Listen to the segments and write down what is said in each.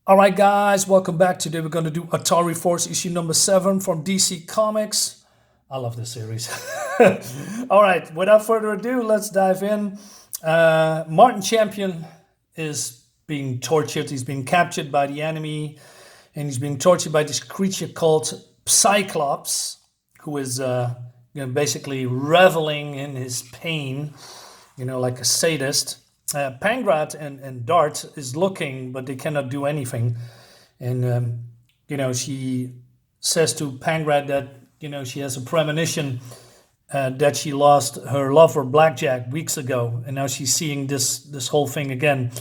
All right, guys, welcome back. Today we're going to do Atari Force issue number 7 from DC Comics. I love this series. All right, without further ado, let's dive in. Martin Champion is being tortured. He's being captured by the enemy, and he's being tortured by this creature called Cyclops, who is basically reveling in his pain, like a sadist. Pangrat and Dart is looking, but they cannot do anything. And, she says to Pangrat that, she has a premonition that she lost her lover Blackjack weeks ago. And now she's seeing this whole thing again.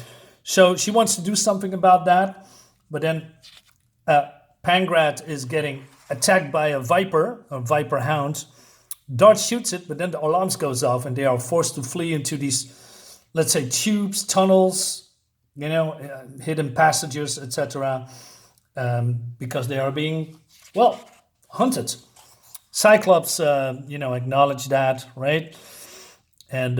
So she wants to do something about that. But then Pangrat is getting attacked by a viper hound. Dart shoots it, but then the alarms goes off and they are forced to flee into these, let's say, tubes, tunnels, hidden passages, etc., because they are being, hunted. Cyclops, acknowledged that, right? And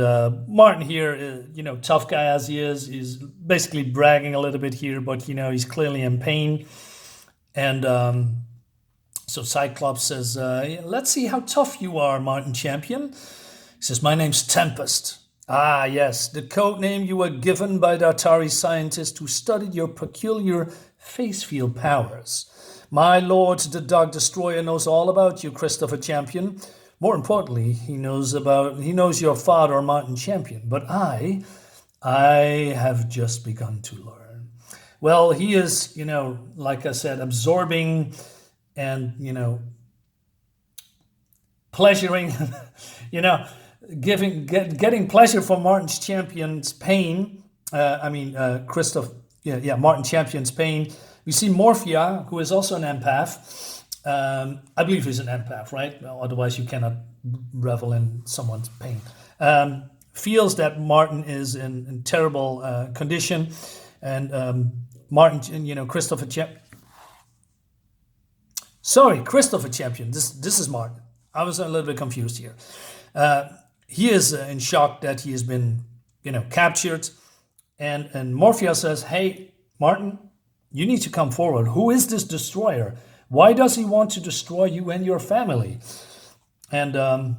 Martin here, tough guy as he is basically bragging a little bit here, but, he's clearly in pain. And so Cyclops says, let's see how tough you are, Martin Champion. He says, my name's Tempest. Ah, yes, the code name you were given by the Atari scientist who studied your peculiar face field powers. My lord, the Dark Destroyer, knows all about you, Christopher Champion. More importantly, he knows your father, Martin Champion. But I have just begun to learn. Well, he is, like I said, absorbing and, pleasuring, getting pleasure from Martin Champion's pain. Martin Champion's pain. We see Morphia, who is also an empath. I believe he's an empath, right? Well, otherwise, you cannot revel in someone's pain. Feels that Martin is in terrible condition, and Martin, Christopher Champion. This is Martin. I was a little bit confused here. He is in shock that he has been, captured. And Morpheus says, hey, Martin, you need to come forward. Who is this destroyer? Why does he want to destroy you and your family? And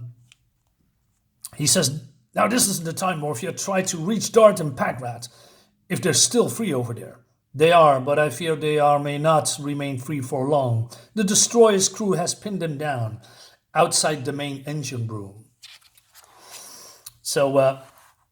he says, now this is the time, Morpheus. Try to reach Dart and Pagrat if they're still free over there. They are, but I fear may not remain free for long. The destroyer's crew has pinned them down outside the main engine room. So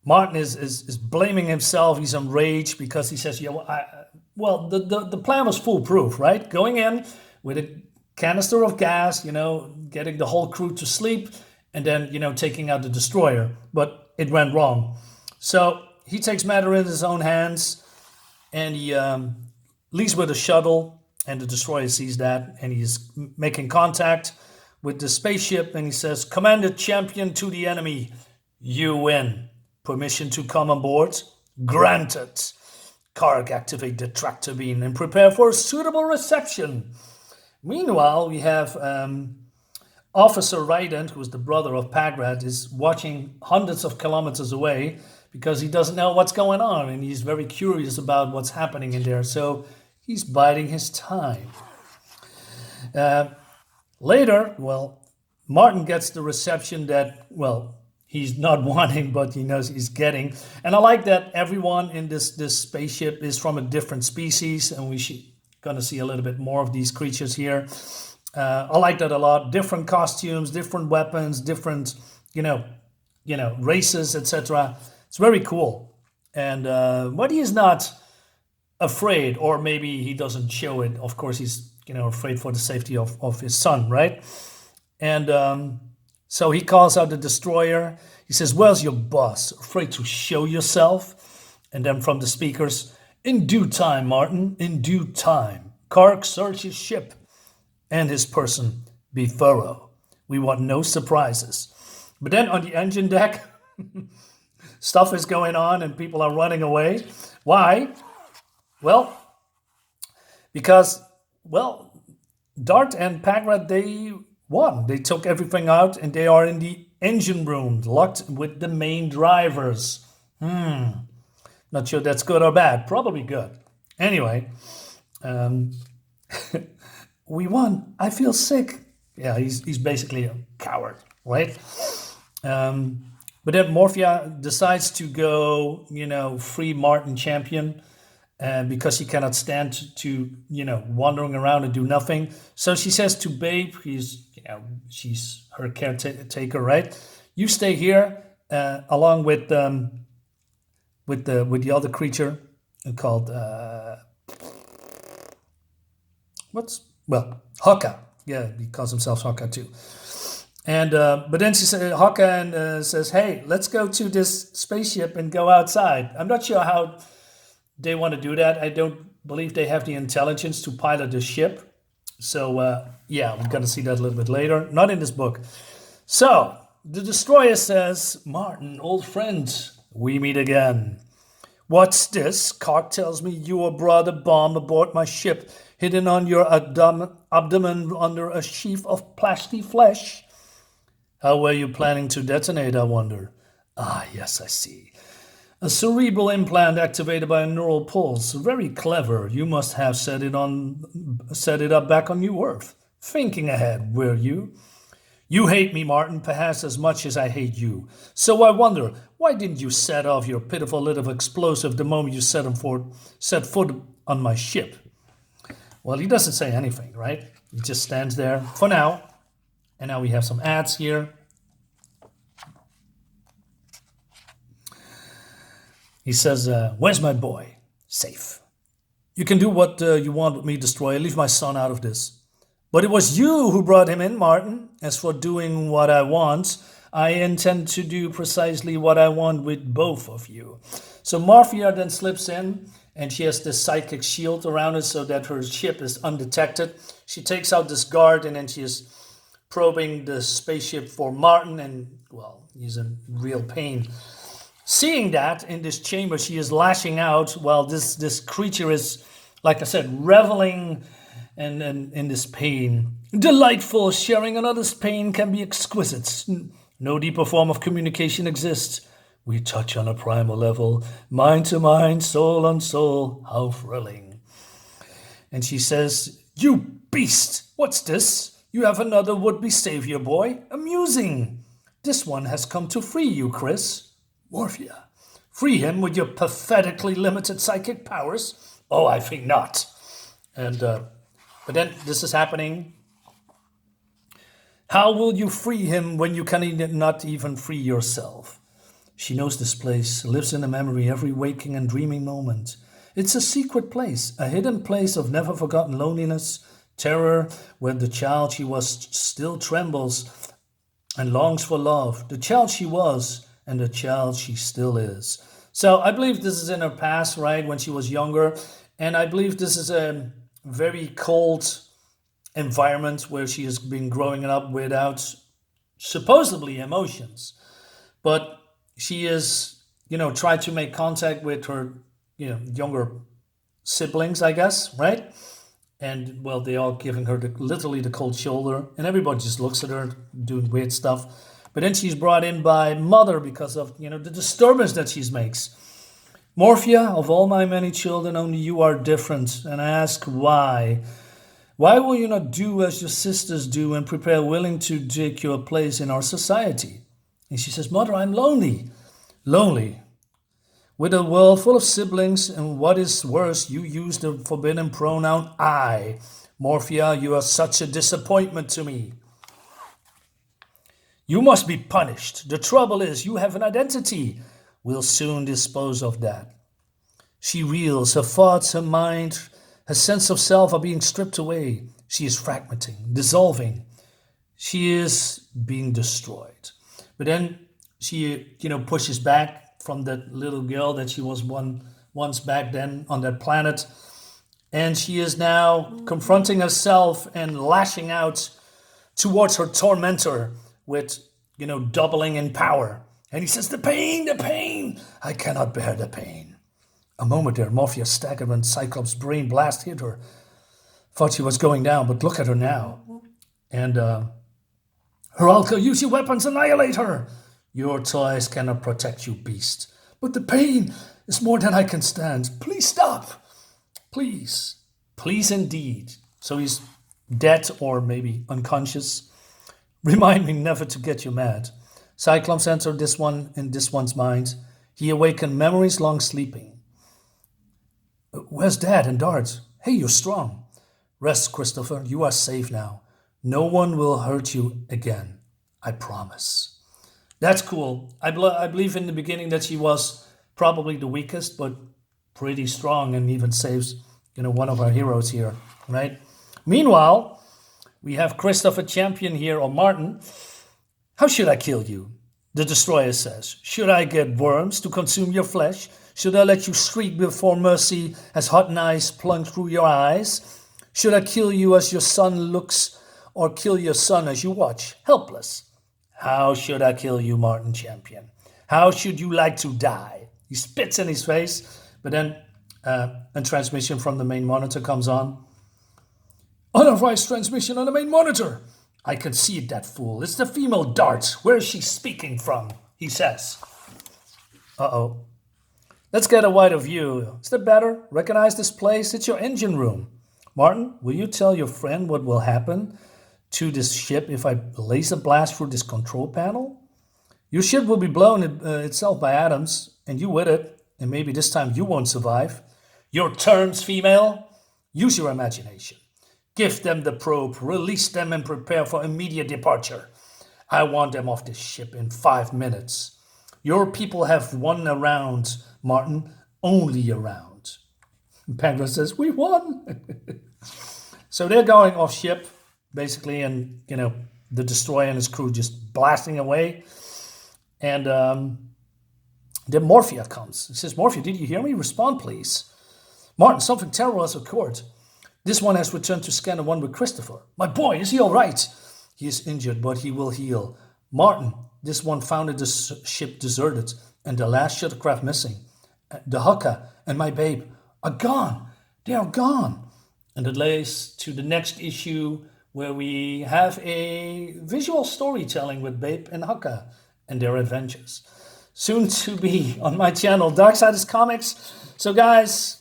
Martin is blaming himself. He's enraged because he says, the plan was foolproof, right? Going in with a canister of gas, getting the whole crew to sleep, and then, taking out the destroyer. But it went wrong. So he takes matter in his own hands, and he leaves with a shuttle, and the destroyer sees that, and he's making contact with the spaceship, and he says, Commander Champion to the enemy. You win. Permission to come on board? Granted. Karg, activate the tractor beam and prepare for a suitable reception. Meanwhile, we have Officer Rydent, who is the brother of Pagrat, is watching hundreds of kilometers away because he doesn't know what's going on, and he's very curious about what's happening in there, so he's biding his time. Later, Martin gets the reception that, he's not wanting, but he knows he's getting. And I like that everyone in this spaceship is from a different species, and we're going to see a little bit more of these creatures here. I like that a lot. Different costumes, different weapons, different, races, etc. It's very cool. And but he is not afraid, or maybe he doesn't show it. Of course, he's, afraid for the safety of his son, right? And so he calls out the destroyer. He says, where's your boss? Afraid to show yourself? And then from the speakers, in due time, Martin, in due time. Karg, search his ship and his person. Be thorough. We want no surprises. But then on the engine deck, stuff is going on and people are running away. Why? Well, because, Dart and Pagrat, they won. They took everything out and they are in the engine room, locked with the main drivers. Not sure that's good or bad. Probably good. Anyway, Um, we won. I feel sick. Yeah, he's basically a coward, right? Um, but then Morphia decides to go, free Martin champion, because he cannot stand to, wandering around and do nothing. So she says to Babe, she's her caretaker, right? You stay here, along with the other creature called Haka. Yeah, he calls himself Haka too. And but then she said, Haka and says, "Hey, let's go to this spaceship and go outside." I'm not sure how they want to do that. I don't believe they have the intelligence to pilot the ship. So yeah, we're gonna see that a little bit later. Not in this book. So the destroyer says, "Martin, old friend, we meet again. What's this? Cark tells me you brought a bomb aboard my ship, hidden on your abdomen under a sheath of plasty flesh. How were you planning to detonate, I wonder? Ah, yes, I see. A cerebral implant activated by a neural pulse. Very clever. You must have set it up back on New Earth. Thinking ahead, were you? You hate me, Martin, perhaps as much as I hate you. So I wonder, why didn't you set off your pitiful little explosive the moment you set foot on my ship?" Well, he doesn't say anything, right? He just stands there for now. And now we have some ads here. He says, "Where's my boy? Safe. You can do what you want with me, Destroyer. Leave my son out of this. But it was you who brought him in, Martin. As for doing what I want, I intend to do precisely what I want with both of you." So Morphia then slips in, and she has this psychic shield around her so that her ship is undetected. She takes out this guard, and then she is probing the spaceship for Martin, and, well, he's in real pain. Seeing that in this chamber, she is lashing out while this creature is, like I said, reveling in this pain. Delightful, sharing another's pain can be exquisite. No deeper form of communication exists. We touch on a primal level, mind to mind, soul on soul. How thrilling. And she says, "You beast! What's this? You have another would-be savior boy? Amusing. This one has come to free you, Chris." Morphia. Free him with your pathetically limited psychic powers? Oh, I think not. And but then this is happening. How will you free him when you cannot even free yourself? She knows this place, lives in the memory every waking and dreaming moment. It's a secret place, a hidden place of never forgotten loneliness, terror, where the child she was still trembles and longs for love. The child she was and the child she still is. So I believe this is in her past, right, when she was younger. And I believe this is a very cold environment where she has been growing up without supposedly emotions. But she is, tried to make contact with her, younger siblings, I guess, right? And, well, they all giving her literally the cold shoulder. And everybody just looks at her doing weird stuff. But then she's brought in by Mother because of, the disturbance that she makes. Morphia, of all my many children, only you are different. And I ask why. Why will you not do as your sisters do and prepare willing to take your place in our society? And she says, Mother, I'm lonely. Lonely. With a world full of siblings, and what is worse, you use the forbidden pronoun I. Morphia, you are such a disappointment to me. You must be punished. The trouble is, you have an identity. We'll soon dispose of that. She reels. Her thoughts, her mind, her sense of self are being stripped away. She is fragmenting, dissolving. She is being destroyed. But then she, pushes back from that little girl that she was once back then on that planet. And she is now confronting herself and lashing out towards her tormentor with, doubling in power. And he says, the pain, I cannot bear the pain. A moment there, Morphia staggered when Cyclops' brain blast hit her. Thought she was going down, but look at her now. And Heralco, use your weapons, annihilate her. Your toys cannot protect you, beast. But the pain is more than I can stand. Please stop. Please. Please indeed. So he's dead or maybe unconscious. Remind me never to get you mad. Cyclops entered this one in this one's mind. He awakened memories long sleeping. Where's Dad and Dart? Hey, you're strong. Rest, Christopher. You are safe now. No one will hurt you again. I promise. That's cool. I believe in the beginning that she was probably the weakest, but pretty strong and even saves, one of our heroes here, right? Meanwhile, we have Christopher Champion here, or Martin. How should I kill you? The Destroyer says. Should I get worms to consume your flesh? Should I let you shriek before mercy as hot knives plunge through your eyes? Should I kill you as your son looks, or kill your son as you watch, helpless? How should I kill you, Martin Champion? How should you like to die? He spits in his face, but then a transmission from the main monitor comes on. Unauthorized transmission on the main monitor. I can see it, that fool. It's the female Dart. Where is she speaking from? He says. Uh-oh. Let's get a wider view. Is that better? Recognize this place? It's your engine room. Martin, will you tell your friend what will happen to this ship if I laser blast through this control panel? Your ship will be blown itself by atoms, and you with it, and maybe this time you won't survive. Your terms, female. Use your imagination. Give them the probe, release them, and prepare for immediate departure. I want them off this ship in 5 minutes. Your people have won a round, Martin, only a round. Penguin says, we won. So they're going off ship, basically, and, the Destroyer and his crew just blasting away. And then Morphia comes. He says, Morphia, did you hear me? Respond, please. Martin, something terrible has occurred. This one has returned to scanner 1 with Christopher. My boy, is he all right? He is injured, but he will heal. Martin, this one founded the ship deserted and the last shuttlecraft missing. The Hukka and my babe are gone. They are gone. And it lays to the next issue where we have a visual storytelling with Babe and Hukka and their adventures. Soon to be on my channel, Darksiders Comics. So guys,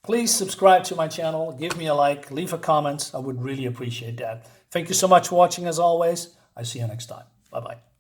please subscribe to my channel, give me a like, leave a comment. I would really appreciate that. Thank you so much for watching as always. I see you next time. Bye-bye.